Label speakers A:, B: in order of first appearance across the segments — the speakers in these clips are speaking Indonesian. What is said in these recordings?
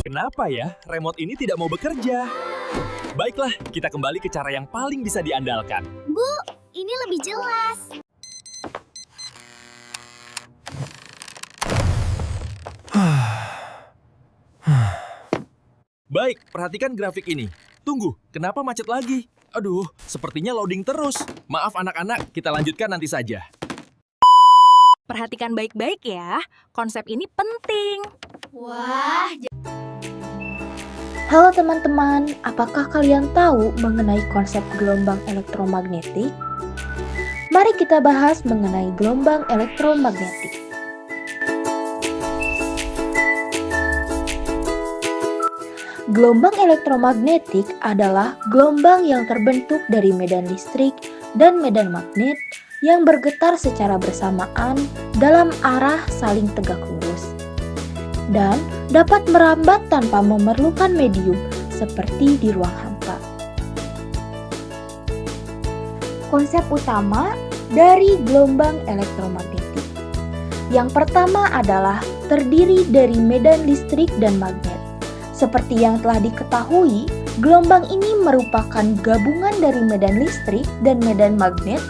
A: Kenapa ya remote ini tidak mau bekerja? Baiklah, kita kembali ke cara yang paling bisa diandalkan.
B: Bu, ini lebih jelas.
A: Baik, perhatikan grafik ini. Tunggu, kenapa macet lagi? Aduh, sepertinya loading terus. Maaf anak-anak, kita lanjutkan nanti saja.
C: Perhatikan baik-baik ya, konsep ini penting.
B: Wah,
D: Halo teman-teman, apakah kalian tahu mengenai konsep gelombang elektromagnetik? Mari kita bahas mengenai gelombang elektromagnetik. Gelombang elektromagnetik adalah gelombang yang terbentuk dari medan listrik dan medan magnet yang bergetar secara bersamaan dalam arah saling tegak lurus dan dapat merambat tanpa memerlukan medium seperti di ruang hampa. Konsep utama dari gelombang elektromagnetik. Yang pertama adalah terdiri dari medan listrik dan magnet. Seperti yang telah diketahui, gelombang ini merupakan gabungan dari medan listrik dan medan magnet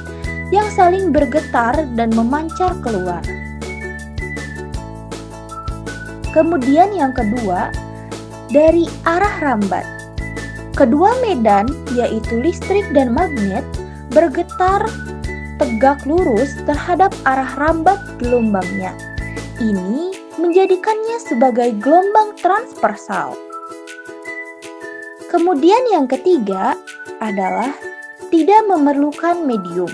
D: yang saling bergetar dan memancar keluar. Kemudian yang kedua, dari arah rambat. Kedua medan, yaitu listrik dan magnet, bergetar tegak lurus terhadap arah rambat gelombangnya. Ini menjadikannya sebagai gelombang transversal. Kemudian yang ketiga adalah tidak memerlukan medium.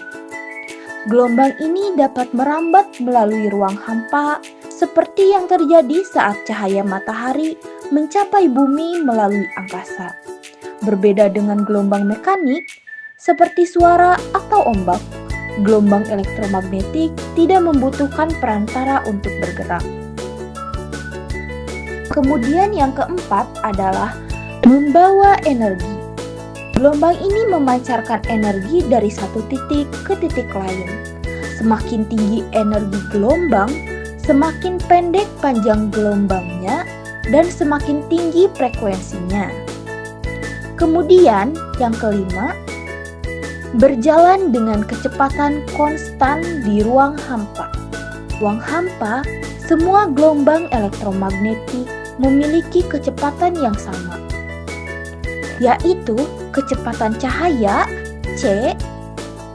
D: Gelombang ini dapat merambat melalui ruang hampa, seperti yang terjadi saat cahaya matahari mencapai bumi melalui angkasa. Berbeda dengan gelombang mekanik, seperti suara atau ombak, gelombang elektromagnetik tidak membutuhkan perantara untuk bergerak. Kemudian yang keempat adalah membawa energi. Gelombang ini memancarkan energi dari satu titik ke titik lain. Semakin tinggi energi gelombang, semakin pendek panjang gelombangnya dan semakin tinggi frekuensinya. Kemudian yang kelima, berjalan dengan kecepatan konstan di ruang hampa. Ruang hampa, semua gelombang elektromagnetik memiliki kecepatan yang sama, yaitu kecepatan cahaya C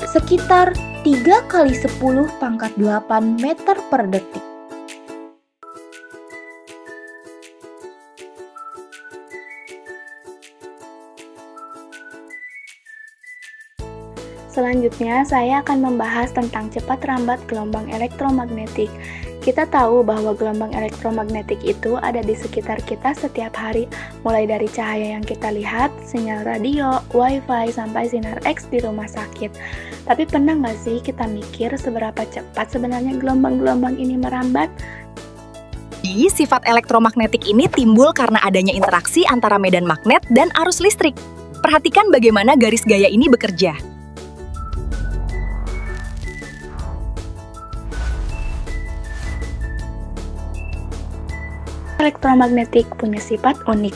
D: sekitar 3 kali 10 pangkat 8 meter per detik.
E: Selanjutnya, saya akan membahas tentang cepat rambat gelombang elektromagnetik. Kita tahu bahwa gelombang elektromagnetik itu ada di sekitar kita setiap hari, mulai dari cahaya yang kita lihat, sinyal radio, wifi, sampai sinar X di rumah sakit. Tapi pernah nggak sih kita mikir seberapa cepat sebenarnya gelombang-gelombang ini merambat?
C: Jadi, sifat elektromagnetik ini timbul karena adanya interaksi antara medan magnet dan arus listrik. Perhatikan bagaimana garis gaya ini bekerja.
E: Elektromagnetik punya sifat unik.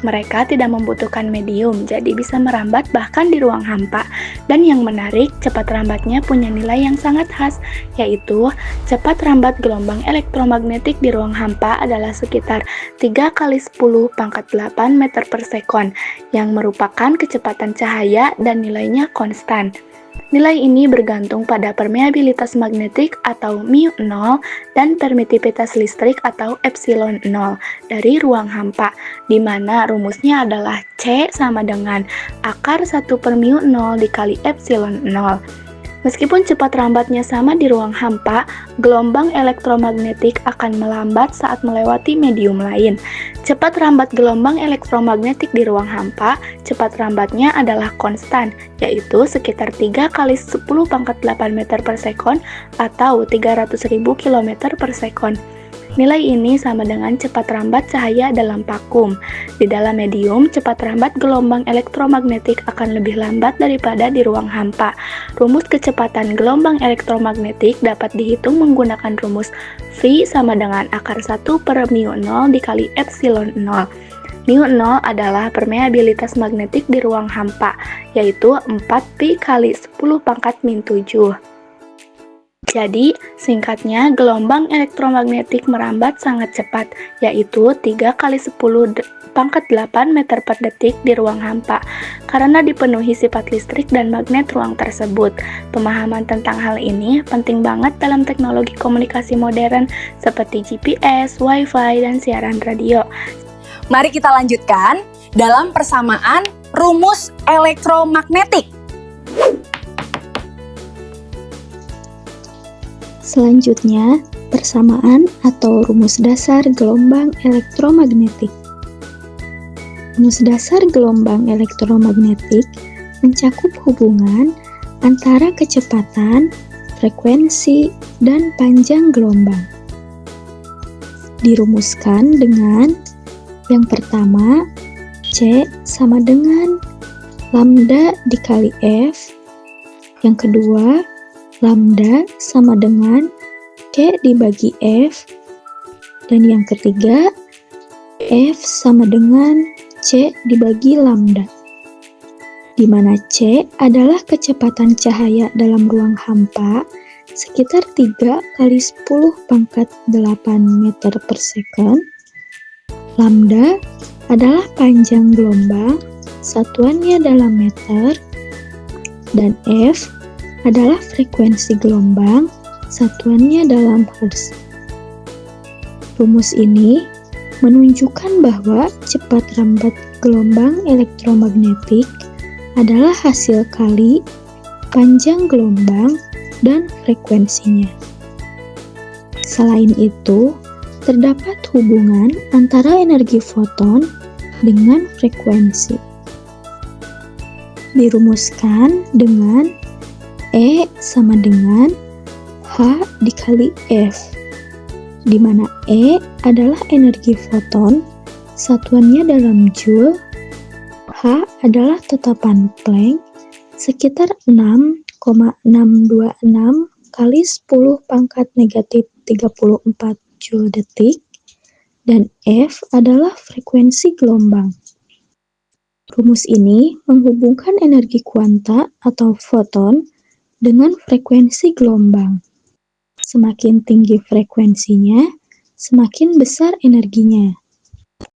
E: Mereka tidak membutuhkan medium, jadi bisa merambat bahkan di ruang hampa. Dan yang menarik, cepat rambatnya punya nilai yang sangat khas, yaitu cepat rambat gelombang elektromagnetik di ruang hampa adalah sekitar 3 kali 10 pangkat 8 meter per sekon, yang merupakan kecepatan cahaya dan nilainya konstan. Nilai ini bergantung pada permeabilitas magnetik atau μ0 dan permitivitas listrik atau epsilon 0 dari ruang hampa, di mana rumusnya adalah C sama dengan akar 1 per μ0 dikali epsilon 0. Meskipun cepat rambatnya sama di ruang hampa, gelombang elektromagnetik akan melambat saat melewati medium lain. Cepat rambat gelombang elektromagnetik di ruang hampa, cepat rambatnya adalah konstan, yaitu sekitar 3 kali 10 pangkat 8 meter per sekon atau 300.000 km per sekon. Nilai ini sama dengan cepat rambat cahaya dalam vakum. Di dalam medium, cepat rambat gelombang elektromagnetik akan lebih lambat daripada di ruang hampa. Rumus kecepatan gelombang elektromagnetik dapat dihitung menggunakan rumus V sama dengan akar 1 per μ0 dikali epsilon 0. μ0 adalah permeabilitas magnetik di ruang hampa, yaitu 4pi kali 10 pangkat min 7. Jadi, singkatnya, gelombang elektromagnetik merambat sangat cepat, yaitu 3 kali 10 pangkat 8 meter per detik di ruang hampa, karena dipenuhi sifat listrik dan magnet ruang tersebut. Pemahaman tentang hal ini penting banget dalam teknologi komunikasi modern seperti GPS, Wi-Fi, dan siaran radio.
C: Mari kita lanjutkan dalam persamaan rumus elektromagnetik.
F: Selanjutnya, persamaan atau rumus dasar gelombang elektromagnetik. Rumus dasar gelombang elektromagnetik mencakup hubungan antara kecepatan, frekuensi, dan panjang gelombang. Dirumuskan dengan yang pertama, C sama dengan lambda dikali F. Yang kedua, lambda sama dengan C dibagi F. Dan yang ketiga, F sama dengan C dibagi lambda. Di mana C adalah kecepatan cahaya dalam ruang hampa sekitar 3 kali 10 pangkat 8 meter per second. Lambda adalah panjang gelombang, satuannya dalam meter, dan F adalah frekuensi gelombang, satuannya dalam hertz. Rumus ini menunjukkan bahwa cepat rambat gelombang elektromagnetik adalah hasil kali panjang gelombang dan frekuensinya. Selain itu, terdapat hubungan antara energi foton dengan frekuensi. Dirumuskan dengan E sama dengan H dikali F, di mana E adalah energi foton, satuannya dalam joule, H adalah tetapan Planck, sekitar 6,626 kali 10 pangkat negatif 34 joule detik, dan F adalah frekuensi gelombang. Rumus ini menghubungkan energi kuanta atau foton dengan frekuensi gelombang. Semakin tinggi frekuensinya, semakin besar energinya.